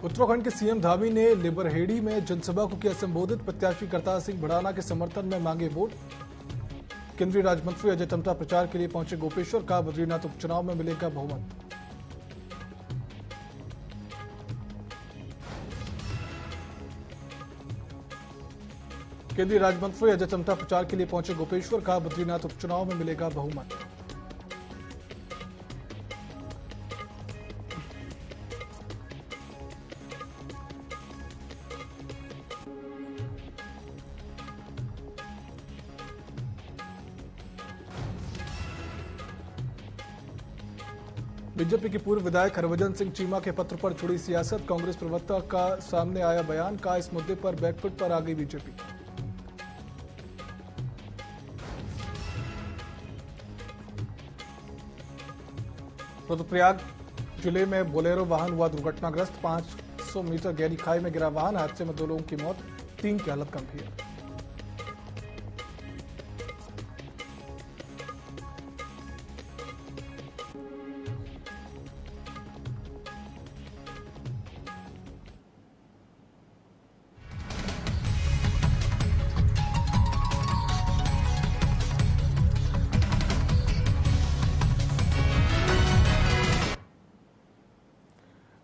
उत्तराखंड के सीएम धामी ने लिबरहेड़ी में जनसभा को किया संबोधित। प्रत्याशी करतार सिंह भड़ाना के समर्थन में मांगे वोट। केंद्रीय राज्य मंत्री अजय टम्टा प्रचार के लिए पहुंचे गोपेश्वर। कहा बद्रीनाथ उपचुनाव में मिलेगा बहुमत। केंद्रीय राज्य मंत्री अजय टम्टा प्रचार के लिए पहुंचे गोपेश्वर। कहा बद्रीनाथ उपचुनाव में मिलेगा बहुमत। बीजेपी के पूर्व विधायक हरभजन सिंह चीमा के पत्र पर जुड़ी सियासत। कांग्रेस प्रवक्ता का सामने आया बयान। कहा इस मुद्दे पर बैकफुट पर आ गई बीजेपी। रुद्रप्रयाग जिले में बोलेरो वाहन हुआ दुर्घटनाग्रस्त। 500 मीटर गहरी खाई में गिरा वाहन। हादसे में 2 लोगों की मौत, 3 की हालत गंभीर।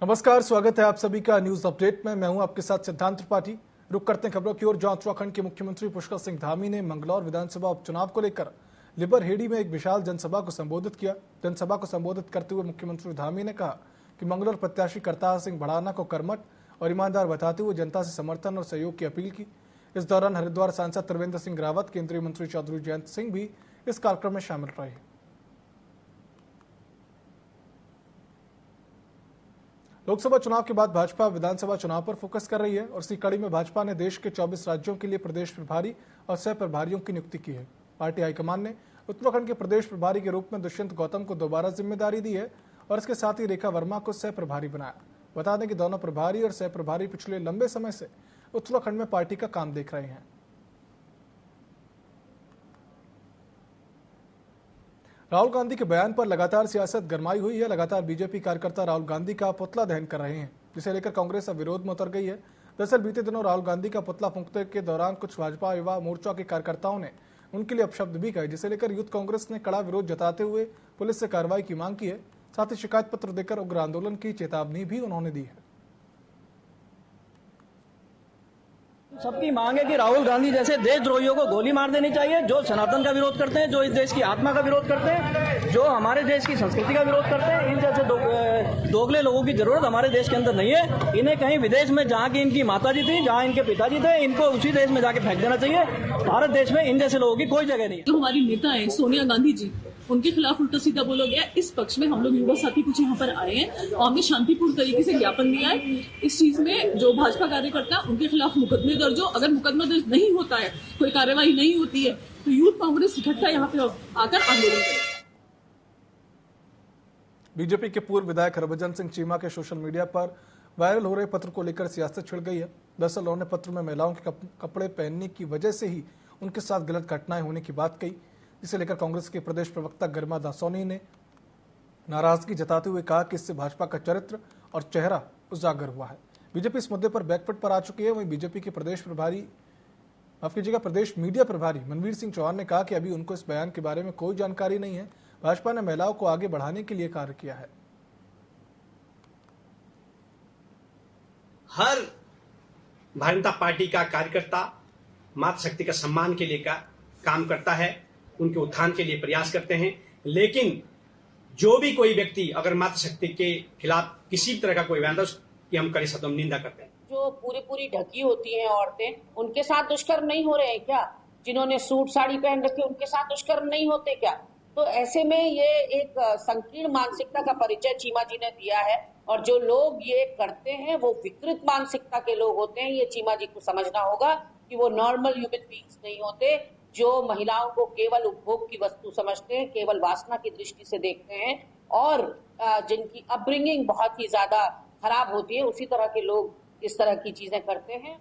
नमस्कार, स्वागत है आप सभी का न्यूज अपडेट में। मैं हूं आपके साथ सिद्धांत त्रिपाठी। रुक करते हैं खबरों की ओर, जहां उत्तराखंड के मुख्यमंत्री पुष्कर सिंह धामी ने मंगलौर विधानसभा उपचुनाव को लेकर लिबरहेड़ी में एक विशाल जनसभा को संबोधित किया। जनसभा को संबोधित करते हुए मुख्यमंत्री धामी ने कहा कि मंगलौर प्रत्याशी करतार सिंह भड़ाना को कर्मठ और ईमानदार बताते हुए जनता से समर्थन और सहयोग की अपील की। इस दौरान हरिद्वार सांसद त्रिवेंद्र सिंह रावत, केंद्रीय मंत्री चौधरी जयंत सिंह भी इस कार्यक्रम में शामिल रहे। लोकसभा चुनाव के बाद भाजपा विधानसभा चुनाव पर फोकस कर रही है और इसी कड़ी में भाजपा ने देश के 24 राज्यों के लिए प्रदेश प्रभारी और सह प्रभारियों की नियुक्ति की है। पार्टी हाईकमान ने उत्तराखंड के प्रदेश प्रभारी के रूप में दुष्यंत गौतम को दोबारा जिम्मेदारी दी है और इसके साथ ही रेखा वर्मा को सह प्रभारी बनाया। बता दें कि दोनों प्रभारी और सह प्रभारी पिछले लंबे समय से उत्तराखंड में पार्टी का काम देख रहे हैं। राहुल गांधी के बयान पर लगातार सियासत गरमाई हुई है। लगातार बीजेपी कार्यकर्ता राहुल गांधी का पुतला दहन कर रहे हैं, जिसे लेकर कांग्रेस अब विरोध में उतर गई है। दरअसल बीते दिनों राहुल गांधी का पुतला फूंकने के दौरान कुछ भाजपा युवा मोर्चा के कार्यकर्ताओं ने उनके लिए अपशब्द भी कहे, जिसे लेकर यूथ कांग्रेस ने कड़ा विरोध जताते हुए पुलिस से कार्रवाई की मांग की है। साथ ही शिकायत पत्र देकर उग्र आंदोलन की चेतावनी भी उन्होंने दी है। सबकी मांग है कि राहुल गांधी जैसे देशद्रोहियों को गोली मार देनी चाहिए, जो सनातन का विरोध करते हैं, जो इस देश की आत्मा का विरोध करते हैं, जो हमारे देश की संस्कृति का विरोध करते हैं। इन जैसे दोगले लोगों की जरूरत हमारे देश के अंदर नहीं है। इन्हें कहीं विदेश में जहाँ की इनकी माताजी थी, जहाँ इनके पिताजी थे, इनको उसी देश में जाके फेंक देना चाहिए। भारत देश में इन जैसे लोगों की कोई जगह नहीं। जो हमारी नेता है सोनिया गांधी जी, उनके खिलाफ उल्टा सीधा बोला गया। इस पक्ष में हम लोग युवा साथी कुछ यहाँ पर आए हैं और हमने शांतिपूर्ण तरीके से ज्ञापन दिया है। इस चीज में जो भाजपा कार्यकर्ता उनके खिलाफ मुकदमे दर्ज हो, अगर मुकदमा दर्ज नहीं होता है, कोई कार्यवाही नहीं होती है, तो यूथ कांग्रेस इकट्ठा यहाँ पे आकर आंदोलन करेगी। बीजेपी के पूर्व विधायक हरभजन सिंह चीमा के सोशल मीडिया पर वायरल हो रहे पत्र को लेकर सियासत छिड़ गई है। दरअसल उन्होंने पत्र में महिलाओं के कपड़े पहनने की वजह से ही उनके साथ गलत घटनाएं होने की बात कही, जिसे लेकर कांग्रेस के प्रदेश प्रवक्ता गरिमा दासोनी ने नाराजगी जताते हुए कहा कि इससे भाजपा का चरित्र और चेहरा उजागर हुआ है। बीजेपी इस मुद्दे पर बैकफुट पर आ चुकी है। वहीं बीजेपी के प्रदेश मीडिया प्रभारी मनवीर सिंह चौहान ने कहा कि अभी उनको इस बयान के बारे में कोई जानकारी नहीं है। भाजपा ने महिलाओं को आगे बढ़ाने के लिए कार्य किया है। हर भारतीय जनता पार्टी का कार्यकर्ता मातृशक्ति का सम्मान के लिए काम करता है, उनके उत्थान के लिए प्रयास करते हैं। लेकिन जो भी कोई व्यक्ति अगर मातृशक्ति के खिलाफ किसी भी तरह का कोई बयान की हम कड़े शब्दों में निंदा करते हैं। जो पूरी ढकी होती हैं औरतें, उनके साथ दुष्कर्म नहीं हो रहे हैं क्या? जिन्होंने सूट साड़ी पहन रखी उनके साथ दुष्कर्म नहीं होते क्या? तो ऐसे में ये एक संकीर्ण मानसिकता का परिचय चीमा जी ने दिया है और जो लोग ये करते हैं वो विकृत मानसिकता के लोग होते हैं। ये चीमा जी को समझना होगा कि वो नॉर्मल ह्यूमन बीइंग्स नहीं होते, जो महिलाओं को केवल उपभोग की वस्तु समझते हैं, केवल वासना की दृष्टि से देखते हैं और जिनकी अपब्रिंगिंग बहुत ही ज्यादा खराब होती है, उसी तरह के लोग इस तरह की चीजें करते हैं।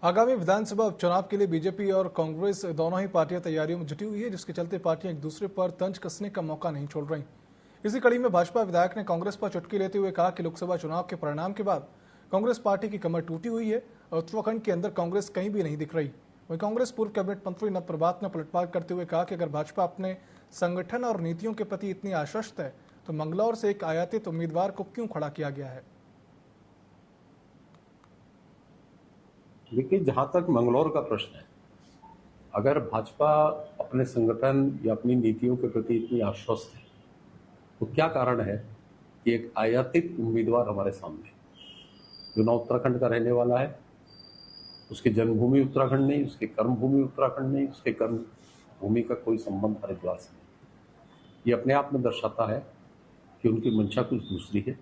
आगामी विधानसभा उपचुनाव के लिए बीजेपी और कांग्रेस दोनों ही पार्टियां तैयारियों में जुटी हुई है, जिसके चलते पार्टियां एक दूसरे पर तंज कसने का मौका नहीं छोड़ रही। इसी कड़ी में भाजपा विधायक ने कांग्रेस पर चुटकी लेते हुए कहा कि लोकसभा चुनाव के परिणाम के बाद कांग्रेस पार्टी की कमर टूटी हुई है और उत्तराखंड के अंदर कांग्रेस कहीं भी नहीं दिख रही। वहीं कांग्रेस पूर्व कैबिनेट मंत्री नव प्रभात ने पलटवार करते हुए कहा कि अगर भाजपा अपने संगठन और नीतियों के प्रति इतनी आश्वस्त है तो मंगलौर से एक आयातित उम्मीदवार को क्यों खड़ा किया गया है। देखिए, जहां तक मंगलौर का प्रश्न है, अगर भाजपा अपने संगठन या अपनी नीतियों के प्रति इतनी आश्वस्त है तो क्या कारण है कि एक आयातित उम्मीदवार हमारे सामने जो ना उत्तराखंड का रहने वाला है, उसकी जन्मभूमि उत्तराखंड नहीं, उसकी कर्मभूमि उत्तराखंड नहीं, उसके कर्म भूमि का कोई संबंध हरिद्वार से नहीं, ये अपने आप में दर्शाता है कि उनकी मंशा कुछ दूसरी है।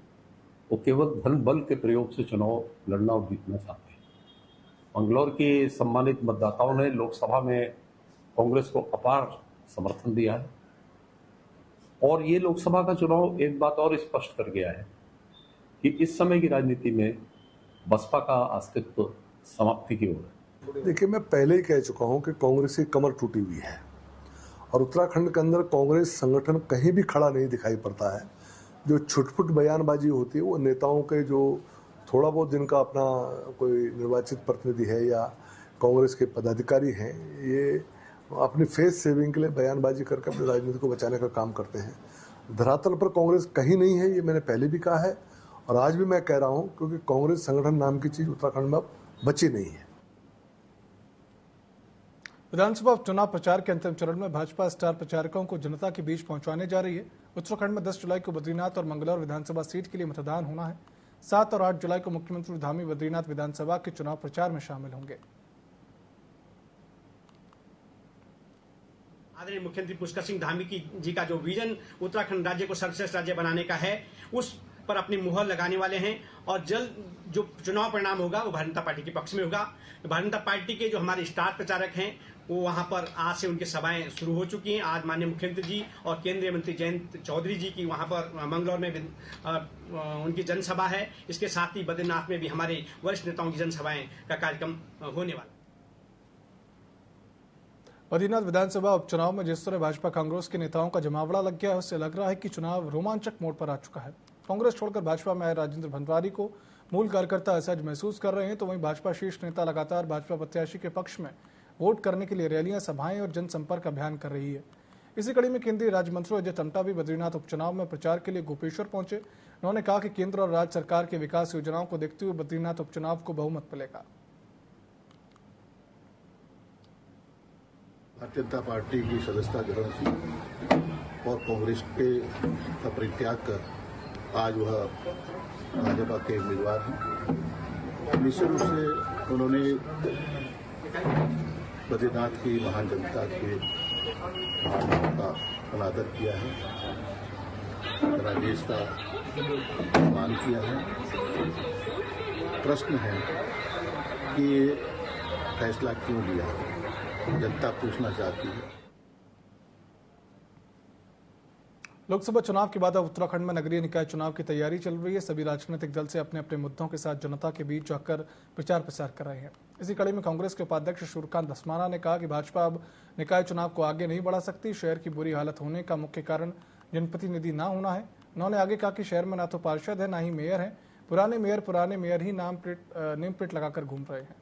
वो केवल धन बल के प्रयोग से चुनाव लड़ना और जीतना चाहते हैं। मंगलौर के सम्मानित मतदाताओं ने लोकसभा में कांग्रेस को अपार समर्थन दिया है और ये लोकसभा का चुनाव एक बात और स्पष्ट कर गया है कि इस समय की राजनीति में बसपा का अस्तित्व समाप्ति की ओर है। देखिए, मैं पहले ही कह चुका हूं कि कांग्रेस की कमर टूटी हुई है और उत्तराखंड के अंदर कांग्रेस संगठन कहीं भी खड़ा नहीं दिखाई पड़ता है। जो छुटपुट बयानबाजी होती है वो नेताओं के, जो थोड़ा बहुत जिनका अपना कोई निर्वाचित प्रतिनिधि है या कांग्रेस के पदाधिकारी हैं, ये अपनी फेस सेविंग के लिए बयानबाजी करके अपनी राजनीति को बचाने का काम करते हैं। धरातल पर कांग्रेस कहीं नहीं है, ये मैंने पहले भी कहा है और आज भी मैं कह रहा हूं, क्योंकि कांग्रेस संगठन नाम की चीज उत्तराखंड में अब बची नहीं है। विधानसभा उपचुनाव प्रचार के अंतिम चरण में भाजपा स्टार प्रचारकों को जनता के बीच पहुंचाने जा रही है। उत्तराखंड में 10 जुलाई को बद्रीनाथ और मंगलौर विधानसभा सीट के लिए मतदान होना है। 7 और 8 जुलाई को मुख्यमंत्री धामी बद्रीनाथ विधानसभा के चुनाव प्रचार में शामिल होंगे। आदरणीय मुख्यमंत्री पुष्कर सिंह धामी जी का जो विजन उत्तराखंड राज्य को सर्वश्रेष्ठ राज्य बनाने का है, उस पर अपनी मुहर लगाने वाले हैं और जल्द जो चुनाव परिणाम होगा वो भारतीय जनता पार्टी के पक्ष में होगा। भारतीय जनता पार्टी के जो हमारे स्टार प्रचारक हैं वो वहां पर आज से उनकी सभाएं शुरू हो चुकी हैं। आज माननीय मुख्यमंत्री जी और केंद्रीय मंत्री जयंत चौधरी जी की वहां पर मंगलौर में उनकी जनसभा है। इसके साथ ही बद्रीनाथ में भी हमारे वरिष्ठ नेताओं की जनसभाएं का कार्यक्रम होने वाला। बद्रीनाथ विधानसभा उपचुनाव में जिस तरह भाजपा कांग्रेस के नेताओं का जमावड़ा लग गया है, उससे लग रहा है कि चुनाव रोमांचक मोड़ पर आ चुका है। कांग्रेस छोड़कर भाजपा में आए राजेंद्र भंडारी को मूल कार्यकर्ता असहज महसूस कर रहे हैं, तो वहीं भाजपा शीर्ष नेता लगातार भाजपा प्रत्याशी के पक्ष में वोट करने के लिए रैलियां, सभाएं और जनसंपर्क अभियान कर रही है। इसी कड़ी में केंद्रीय राज्य मंत्री अजय टम्टा भी बद्रीनाथ उपचुनाव में प्रचार के लिए गोपेश्वर पहुंचे। उन्होंने कहा कि केंद्र और राज्य सरकार के विकास योजनाओं को देखते हुए बद्रीनाथ उपचुनाव को बहुमत मिलेगा। भारतीय जनता पार्टी की सदस्यता ग्रहण की और कांग्रेस के का परित्याग कर आज वह भाजपा के उम्मीदवार हैं। निश्चित रूप से उन्होंने बद्रीनाथ की महान जनता के भावनाओं का अनादर किया है, पूरा देश का सम्मान किया है। प्रश्न है कि ये फैसला क्यों लिया, जनता पूछना चाहती है। लोकसभा चुनाव के बाद अब उत्तराखंड में नगरीय निकाय चुनाव की तैयारी चल रही है। सभी राजनीतिक दल से अपने अपने मुद्दों के साथ जनता के बीच जाकर प्रचार प्रसार कर रहे हैं। इसी कड़ी में कांग्रेस के उपाध्यक्ष सूर्यकांत धस्माना ने कहा कि भाजपा अब निकाय चुनाव को आगे नहीं बढ़ा सकती। शहर की बुरी हालत होने का मुख्य कारण जनप्रतिनिधि न होना है। उन्होंने आगे कहा कि शहर में न तो पार्षद है न ही मेयर है। पुराने मेयर ही नेम प्लेट लगाकर घूम रहे हैं।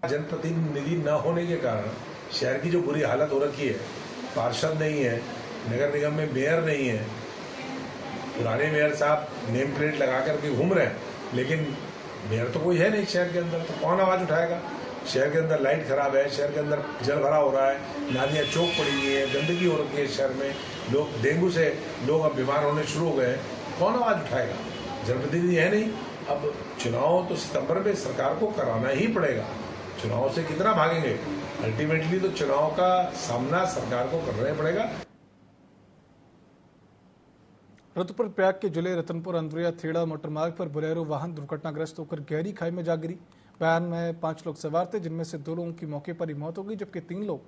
जनप्रतिनिधि न होने के कारण शहर की जो बुरी हालत हो रखी है, पार्षद नहीं है, नगर निगम में मेयर नहीं है, पुराने मेयर साहब नेम प्लेट लगा करके घूम रहे हैं, लेकिन मेयर तो कोई है नहीं शहर के अंदर, तो कौन आवाज उठाएगा। शहर के अंदर लाइट खराब है, शहर के अंदर जल भरा हो रहा है, नालियां चौक पड़ी हुई है, गंदगी हो रखी है शहर में, लोग डेंगू से लोग अब बीमार होने शुरू हो गए हैं, कौन आवाज उठाएगा। जनप्रतिनिधि है नहीं। अब चुनाव तो सितंबर में सरकार को कराना ही पड़ेगा। चुनाव से कितना भागेंगे, अल्टीमेटली तो चुनाव का सामना सरकार को करना ही पड़ेगा। रुद्रपुर प्रयाग के जिले रतनपुर अंद्रिया थेड़ा मोटर मार्ग पर बोलेरो वाहन दुर्घटनाग्रस्त होकर गहरी खाई में जा गिरी। वाहन में 5 लोग सवार थे, जिनमें से 2 लोगों की मौके पर ही मौत हो गई, जबकि 3 लोग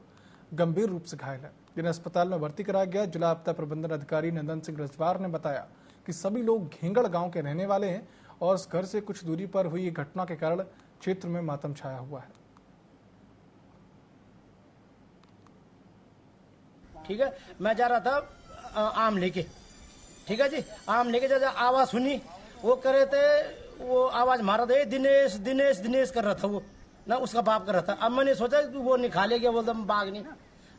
गंभीर रूप से घायल हैं, जिन्हें अस्पताल में भर्ती कराया गया। जिला आपदा प्रबंधन अधिकारी नंदन सिंह रजवार ने बताया कि सभी लोग घेंगड़ गांव के रहने वाले हैं और इस घर से कुछ दूरी पर हुई घटना के कारण क्षेत्र में मातम छाया हुआ है। ठीक है, मैं जा रहा था आम लेके, ठीक है जी, आम लेके जा आवाज सुनी, वो करे थे, वो आवाज मारा था, दिनेश दिनेश दिनेश कर रहा था वो ना, उसका बाप कर रहा था। अब मैंने सोचा कि वो निकाले गया, बोलता भाग नहीं।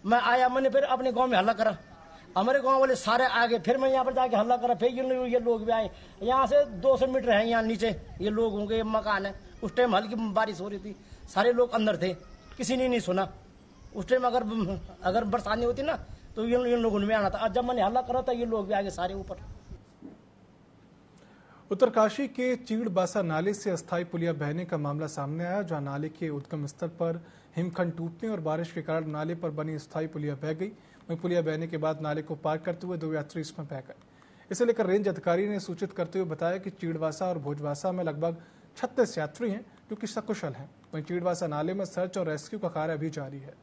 मैं आया, मैंने फिर अपने गांव में हल्ला करा, हमारे गांव वाले सारे आगे, फिर मैं यहाँ पर जाके हल्ला करा, फिर ये लोग भी आए। यहाँ से 200 मीटर है यहाँ नीचे ये लोग होंगे, ये मकान है। उस टाइम हल्की बारिश हो रही थी, सारे लोग अंदर थे, किसी ने नहीं सुना उस टाइम। अगर बरसात नहीं होती ना तो इन लोगों ने आना था। आज जब मैंने हल्ला करा था, ये लोग भी आगे सारे ऊपर। उत्तरकाशी के चीड़बासा नाले से अस्थायी पुलिया बहने का मामला सामने आया, जहां नाले के उद्गम स्थल पर हिमखंड टूटने और बारिश के कारण नाले पर बनी अस्थायी पुलिया बह गई। वहीं पुलिया बहने के बाद नाले को पार करते हुए 2 यात्री इसमें बह गए। इसे लेकर रेंज अधिकारी ने सूचित करते हुए बताया कि चीड़बासा और भोजवासा में लगभग 36 यात्री हैं जो कि सकुशल हैं। वहीं चीड़बासा नाले में सर्च और रेस्क्यू का कार्य अभी जारी है।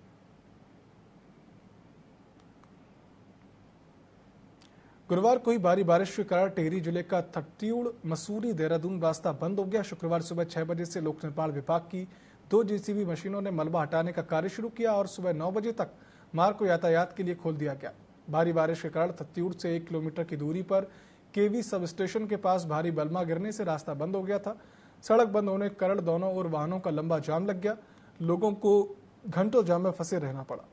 गुरुवार को ही भारी बारिश के कारण टिहरी जिले का थट्टियूड़ मसूरी देहरादून रास्ता बंद हो गया। शुक्रवार सुबह 6 बजे से लोक निर्माण विभाग की 2 जेसीबी मशीनों ने मलबा हटाने का कार्य शुरू किया और सुबह 9 बजे तक मार्ग को यातायात के लिए खोल दिया गया। भारी बारिश के कारण थट्टियूड़ से 1 किलोमीटर की दूरी पर केवी सब स्टेशन के पास भारी बलमा गिरने से रास्ता बंद हो गया था। सड़क बंद होने के कारण दोनों ओर वाहनों का लंबा जाम लग गया। लोगों को घंटों जाम में फंसे रहना पड़ा।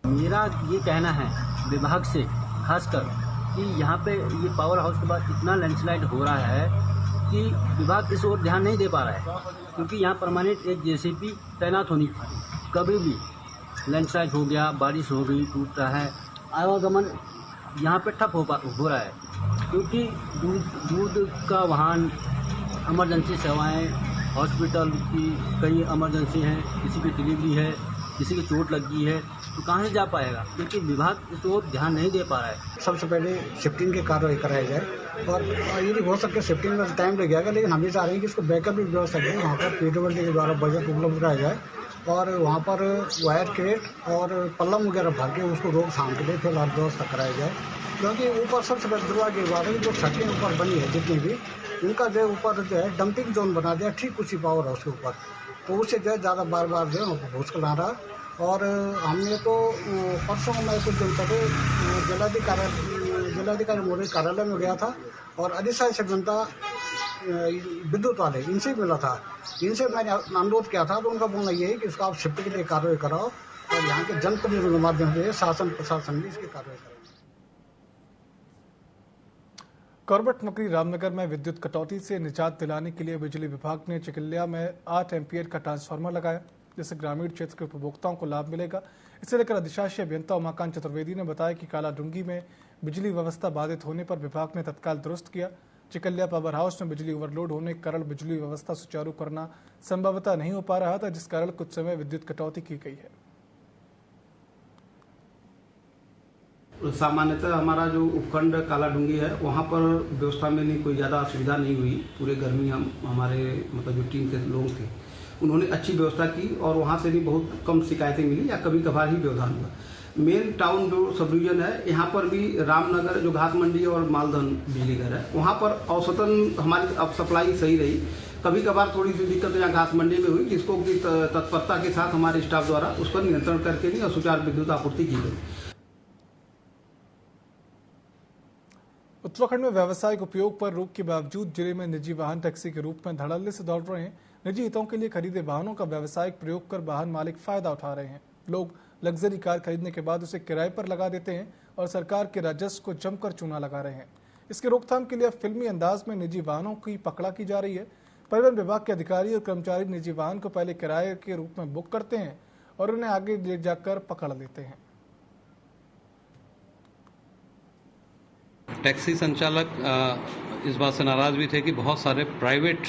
मेरा ये कहना है विभाग से खासकर कि यहाँ पे ये पावर हाउस के बाद इतना लैंडस्लाइड हो रहा है कि विभाग इस ओर ध्यान नहीं दे पा रहा है, क्योंकि यहाँ परमानेंट एक जेसीबी तैनात होनी चाहिए। कभी भी लैंडस्लाइड हो गया, बारिश हो गई, टूट रहा है, आवागमन यहाँ पे ठप हो रहा है, क्योंकि दूध का वाहन, इमरजेंसी सेवाएं, हॉस्पिटल की कई इमरजेंसी हैं, किसी की डिलीवरी है, किसी की चोट लगी है, तो कहाँ से जा पाएगा, क्योंकि विभाग इस ओर ध्यान नहीं दे पा रहा है। सबसे पहले शिफ्टिंग की कार्रवाई कराई जाए और यदि हो सके शिफ्टिंग में टाइम लग जाएगा, लेकिन हम ये चाह रहे हैं कि इसको बैकअप भी व्यवस्था करें। वहाँ पर पीडब्ल्यूडी के द्वारा बजट उपलब्ध कराया जाए और वहाँ पर वायर क्रेट और पल्लम वगैरह भर के उसको रोकथाम के लिए फिलहाल व्यवस्था कराई जाए, क्योंकि ऊपर सबसे बड़ी दुर्भाग्य की बात है कि जो सड़कें ऊपर बनी है जितनी भी, उनका जो ऊपर जो है डंपिंग जोन बना दिया ठीक उसी पावर हाउस के ऊपर, तो उससे जो है ज़्यादा बार बार जो है भूस्खलन आ रहा है। और हमने तो परसों मैं कुछ दिन पहले जिलाधिकारी महोदय कार्यालय में गया था और अधिशासी से जनता विद्युत वाले इनसे मिला था, इनसे मैंने अनुरोध किया था, तो उनका बोलना ये है कि इसका आप शिफ्ट के लिए कार्रवाई कराओ और यहाँ के जनप्रतिनिधियों के माध्यम से शासन प्रशासन भी इसकी कार्रवाई कराए। कॉर्बेट नगरी रामनगर में विद्युत कटौती से निजात दिलाने के लिए बिजली विभाग ने चिकिल्या में 8 एम्पियर का ट्रांसफार्मर लगाया, जिससे ग्रामीण क्षेत्र के उपभोक्ताओं को लाभ मिलेगा। इसे लेकर अधिशासी अभियंता उमाकांत चतुर्वेदी ने बताया कि कालाडूंगी में बिजली व्यवस्था बाधित होने पर विभाग ने तत्काल दुरुस्त किया। चिकल्या पावर हाउस में बिजली ओवरलोड होने के कारण बिजली व्यवस्था सुचारू करना संभवतः नहीं हो पा रहा था, जिस कारण कुछ समय विद्युत कटौती की गई है। सामान्यतः हमारा जो उपखंड कालाडूंगी है वहाँ पर व्यवस्था में नहीं कोई ज़्यादा असुविधा नहीं हुई। पूरे गर्मी हमारे मतलब जो टीम के लोग थे उन्होंने अच्छी व्यवस्था की और वहाँ से भी बहुत कम शिकायतें मिली या कभी कभार ही व्यवधान हुआ। मेन टाउन जो सब डिवीजन है यहाँ पर भी रामनगर जो घास मंडी और मालधन बिजली घर है वहाँ पर औसतन हमारी अब सप्लाई सही रही। कभी कभार थोड़ी सी दिक्कत यहाँ घास मंडी में हुई, जिसको कि तत्परता के साथ हमारे स्टाफ द्वारा उस पर नियंत्रण करके भी सुचारू विद्युत आपूर्ति की गई। उत्तराखंड में व्यावसायिक उपयोग पर रोक के बावजूद जिले में निजी वाहन टैक्सी के रूप में धड़ल्ले से दौड़ रहे हैं। निजी हितों के लिए खरीदे वाहनों का व्यावसायिक प्रयोग कर वाहन मालिक फायदा उठा रहे हैं। लोग लग्जरी कार खरीदने के बाद उसे किराए पर लगा देते हैं और सरकार के राजस्व को जमकर चूना लगा रहे हैं। इसके रोकथाम के लिए फिल्मी अंदाज में निजी वाहनों की पकड़ा की जा रही है। परिवहन विभाग के अधिकारी और कर्मचारी निजी वाहन को पहले किराए के रूप में बुक करते हैं और उन्हें आगे ले जाकर पकड़ लेते हैं। टैक्सी संचालक इस बात से नाराज भी थे कि बहुत सारे प्राइवेट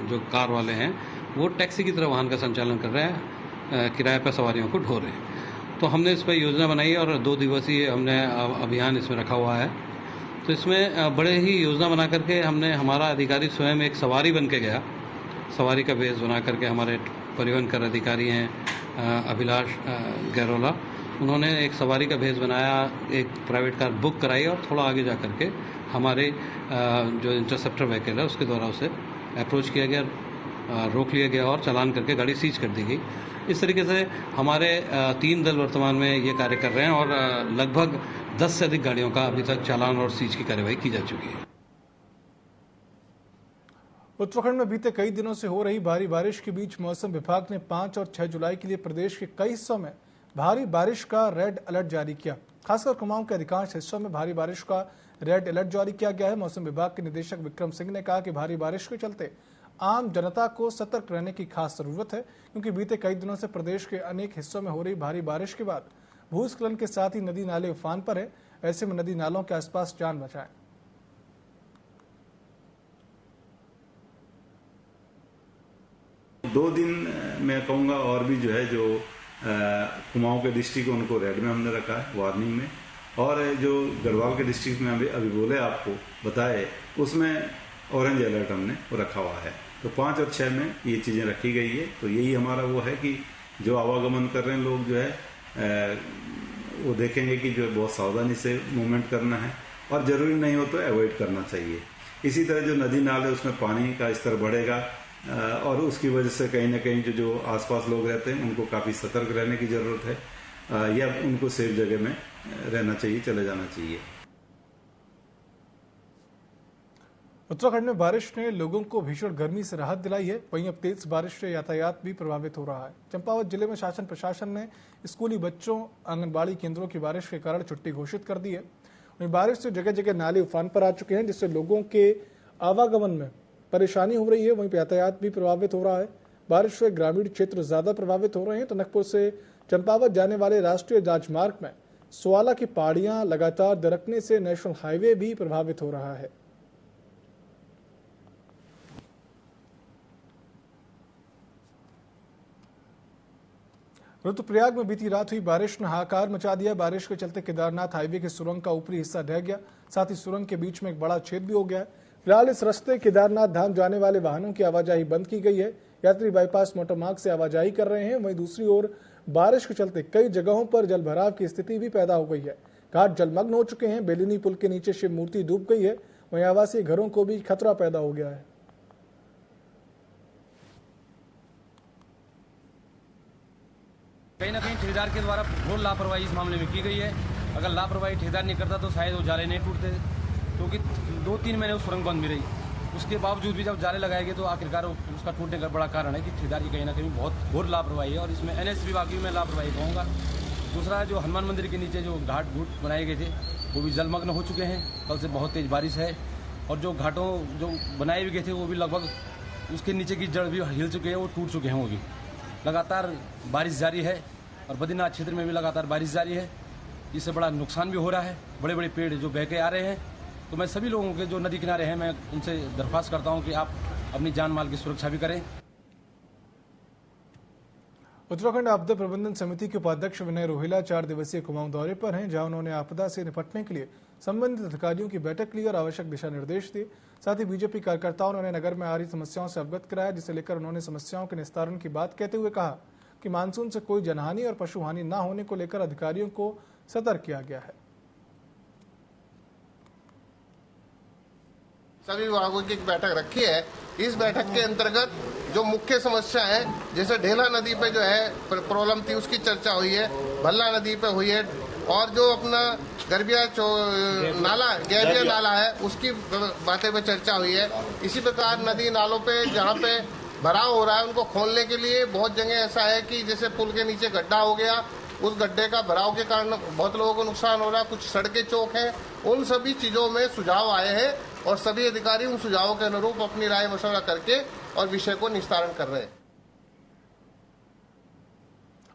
जो कार वाले हैं वो टैक्सी की तरह वाहन का संचालन कर रहे हैं, किराए पर सवारियों को ढो रहे हैं। तो हमने इस पर योजना बनाई और 2 दिवसीय हमने अभियान इसमें रखा हुआ है। तो इसमें बड़े ही योजना बना करके हमने, हमारा अधिकारी स्वयं एक सवारी बन के गया, सवारी का बेस बना करके हमारे परिवहन कर अधिकारी हैं अभिलाष गैरोला, उन्होंने एक सवारी का भेष बनाया, एक प्राइवेट कार बुक कराई और थोड़ा आगे जा करके हमारे जो इंटरसेप्टर व्हीकल है उसके द्वारा उसे अप्रोच किया गया रोक लिया गया और चालान करके गाड़ी सीज कर दी गई। इस तरीके से हमारे 3 दल वर्तमान में ये कार्य कर रहे हैं और लगभग 10 से अधिक गाड़ियों का अभी तक चालान और सीज की कार्रवाई की जा चुकी है। उत्तराखंड में बीते कई दिनों से हो रही भारी बारिश के बीच मौसम विभाग ने 5 और 6 जुलाई के लिए प्रदेश के कई हिस्सों में भारी बारिश का रेड अलर्ट जारी किया। खासकर कुमाऊं के अधिकांश हिस्सों में भारी बारिश का रेड अलर्ट जारी किया गया है। मौसम विभाग के निदेशक विक्रम सिंह ने कहा कि भारी बारिश के चलते आम जनता को सतर्क रहने की खास जरूरत है, क्योंकि बीते कई दिनों से प्रदेश के अनेक हिस्सों में हो रही भारी बारिश के बाद भूस्खलन के साथ ही नदी नाले उफान पर है। ऐसे में नदी नालों के आसपास जान बचाएं। 2 दिन मैं कहूँगा और भी जो है जो कुमाऊं के डिस्ट्रिक्ट उनको रेड में हमने रखा है, वार्निंग में, और जो गढ़वाल के डिस्ट्रिक्ट में अभी बोले आपको बताए उसमें ऑरेंज अलर्ट हमने रखा हुआ है। तो 5 और 6 में ये चीज़ें रखी गई है। तो यही हमारा वो है कि जो आवागमन कर रहे हैं लोग जो है वो देखेंगे कि जो बहुत सावधानी से मूवमेंट करना है और ज़रूरी नहीं हो तो अवॉइड करना चाहिए। इसी तरह जो नदी नाले उसमें पानी का स्तर बढ़ेगा और उसकी वजह से कहीं ना कहीं जो आसपास लोग रहते हैं उनको काफ़ी सतर्क रहने की ज़रूरत है या उनको सेफ जगह में रहना चाहिए, चले जाना चाहिए। उत्तराखंड में बारिश ने लोगों को भीषण गर्मी से राहत दिलाई है। वहीं अब तेज बारिश से यातायात भी प्रभावित हो रहा है। चंपावत जिले में शासन प्रशासन ने स्कूली बच्चों, आंगनबाड़ी केंद्रों की बारिश के कारण छुट्टी घोषित कर दी है। वहीं बारिश से जगह जगह नाले उफान पर आ चुके हैं, जिससे लोगों के आवागमन में परेशानी हो रही है। वहीं यातायात भी प्रभावित हो रहा है। बारिश से ग्रामीण क्षेत्र ज्यादा प्रभावित हो रहे हैं। टनकपुर से चंपावत जाने वाले राष्ट्रीय राजमार्ग में स्वाला की पहाड़ियां लगातार दरकने से नेशनल हाईवे भी प्रभावित हो रहा है। रुद्रप्रयाग में बीती रात हुई बारिश ने हाहाकार मचा दिया। बारिश के चलते केदारनाथ हाईवे की सुरंग का ऊपरी हिस्सा ढह गया, साथ ही सुरंग के बीच में एक बड़ा छेद भी हो गया। फिलहाल इस रास्ते केदारनाथ धाम जाने वाले वाहनों की आवाजाही बंद की गई है। यात्री बाईपास मोटरमार्ग से आवाजाही कर रहे हैं। वहीं दूसरी ओर बारिश के चलते कई जगहों पर जलभराव की स्थिति भी पैदा हो गई है। घाट जलमग्न हो चुके हैं। बेलिनी पुल के नीचे शिव मूर्ति डूब गई है। वहीं आवासीय घरों को भी खतरा पैदा हो गया है। कहीं ना कहीं ठेकेदार के द्वारा घोर लापरवाही इस मामले में की गई है। अगर लापरवाही ठेकेदार नहीं करता तो शायद वो जाले नहीं टूटते, क्योंकि 2-3 महीने उस सुरंग बंद भी रही। उसके बावजूद भी जब जाले लगाए गए तो आखिरकार उसका टूटने का बड़ा कारण है कि ठेकेदार की कहीं ना कहीं बहुत घोर लापरवाही है, और इसमें NS विभाग की मैं लापरवाही कहूँगा। दूसरा, जो हनुमान मंदिर के नीचे जो घाट बनाए गए थे वो भी जलमग्न हो चुके हैं। कल से बहुत तेज बारिश है, और जो घाटों जो बनाए भी गए थे वो भी लगभग उसके नीचे की जड़ भी हिल चुके हैं, वो टूट चुके हैं। वो भी लगातार बारिश जारी है, और बद्रीनाथ क्षेत्र में भी लगातार बारिश जारी है, जिससे बड़ा नुकसान भी हो रहा है। बड़े बड़े पेड़ जो बह के आ रहे हैं। तो मैं सभी लोगों के जो नदी किनारे हैं, मैं उनसे दरख्वास्त करता हूं कि आप अपनी जान माल की सुरक्षा भी करें। उत्तराखंड आपदा प्रबंधन समिति के उपाध्यक्ष विनय रोहिला 4 दिवसीय कुमाऊं दौरे पर हैं, जहां उन्होंने आपदा से निपटने के लिए संबंधित अधिकारियों की बैठक ली और आवश्यक दिशा निर्देश दिए। साथ ही बीजेपी कार्यकर्ताओं ने नगर में आ रही समस्याओं से अवगत कराया, जिसे लेकर उन्होंने समस्याओं के निस्तारण की बात कहते हुए कहा कि मानसून से कोई जनहानि और पशु हानि न होने को लेकर अधिकारियों को सतर्क किया गया है। सभी विभागों की एक बैठक रखी है। इस बैठक के अंतर्गत जो मुख्य समस्या है, जैसे ढेला नदी पे जो है प्रॉब्लम थी, उसकी चर्चा हुई है। भल्ला नदी पे हुई है, और जो अपना गैबिया नाला है उसकी बातें पे चर्चा हुई है। इसी प्रकार नदी नालों पे जहाँ पे भराव हो रहा है उनको खोलने के लिए बहुत जगह ऐसा है कि जैसे पुल के नीचे गड्ढा हो गया, उस गड्ढे का भराव के कारण बहुत लोगों को नुकसान हो रहा है। कुछ सड़कें चौक हैं, उन सभी चीजों में सुझाव आए हैं, और सभी अधिकारी उन सुझावों के अनुरूप अपनी राय मशवरा करके और विषय को निस्तारण कर रहे हैं।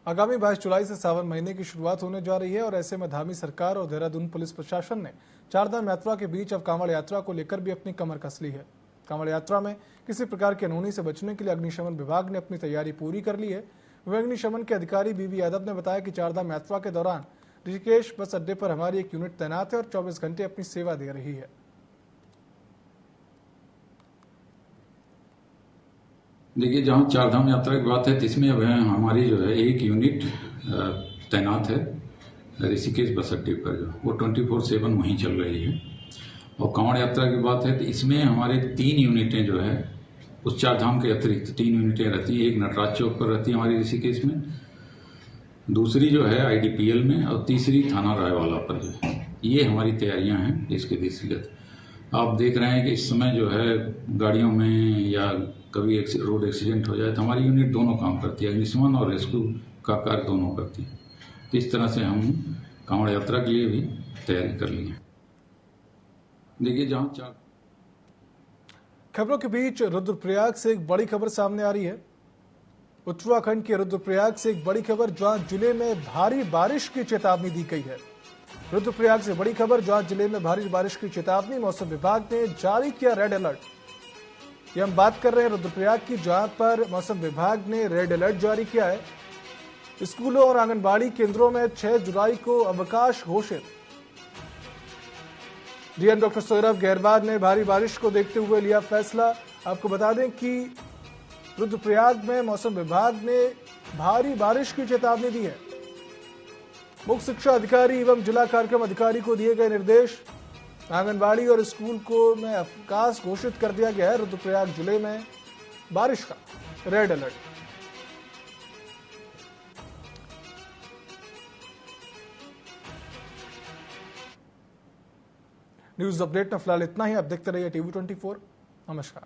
आगामी 22 जुलाई से सावन महीने की शुरुआत होने जा रही है, और ऐसे में धामी सरकार और देहरादून पुलिस प्रशासन ने चारधाम यात्रा के बीच अब कांवड़ यात्रा को लेकर भी अपनी कमर कस ली है। कांवड़ यात्रा में किसी प्रकार की अनहोनी से बचने के लिए अग्निशमन विभाग ने अपनी तैयारी पूरी कर ली है। अग्निशमन के अधिकारी बीबी यादव ने बताया कि चारधाम यात्रा के दौरान ऋषिकेश बस अड्डे पर हमारी एक यूनिट तैनात है और 24 घंटे अपनी सेवा दे रही है। देखिए, जहाँ चारधाम यात्रा की बात है, इसमें अब हमारी जो है एक यूनिट तैनात है ऋषिकेश बस अड्डे पर, जो वो 24/7 वहीं चल रही है। और कांवड़ यात्रा की बात है तो इसमें हमारे 3 यूनिटें जो है उस 4 धाम के अतिरिक्त 3 यूनिटें रहती हैं। एक नटराज चौक पर रहती है हमारी ऋषिकेश में, दूसरी जो है IDPL में, और तीसरी थाना रायवाला पर जो है। ये हमारी तैयारियां हैं इसके दृष्टिगत। आप देख रहे हैं कि इस समय जो है गाड़ियों में या कभी रोड एक्सीडेंट हो जाए तो हमारी यूनिट दोनों काम करती है, अग्निशमन और रेस्क्यू का कार्य दोनों करती है। तो इस तरह से हम कांवड़ यात्रा के लिए भी तैयारी कर ली है। देखिए, जहां 4 खबरों के बीच रुद्रप्रयाग से एक बड़ी खबर सामने आ रही है। उत्तराखंड के रुद्रप्रयाग से एक बड़ी खबर, जहां जिले में भारी बारिश की चेतावनी दी गई है। रुद्रप्रयाग से बड़ी खबर, जहां जिले में भारी बारिश की चेतावनी मौसम विभाग ने जारी किया रेड अलर्ट। ये हम बात कर रहे हैं रुद्रप्रयाग की, जहां पर मौसम विभाग ने रेड अलर्ट जारी किया है। स्कूलों और आंगनबाड़ी केंद्रों में 6 जुलाई को अवकाश घोषित। डीएम डॉक्टर सौरभ गहरवार ने भारी बारिश को देखते हुए लिया फैसला। आपको बता दें कि रुद्रप्रयाग में मौसम विभाग ने भारी बारिश की चेतावनी दी है। मुख्य शिक्षा अधिकारी एवं जिला कार्यक्रम अधिकारी को दिए गए निर्देश। आंगनबाड़ी और स्कूल को में अवकाश घोषित कर दिया गया है। रुद्रप्रयाग जिले में बारिश का रेड अलर्ट। न्यूज अपडेट में फिलहाल इतना ही। आप देखते रहिए TV24। नमस्कार।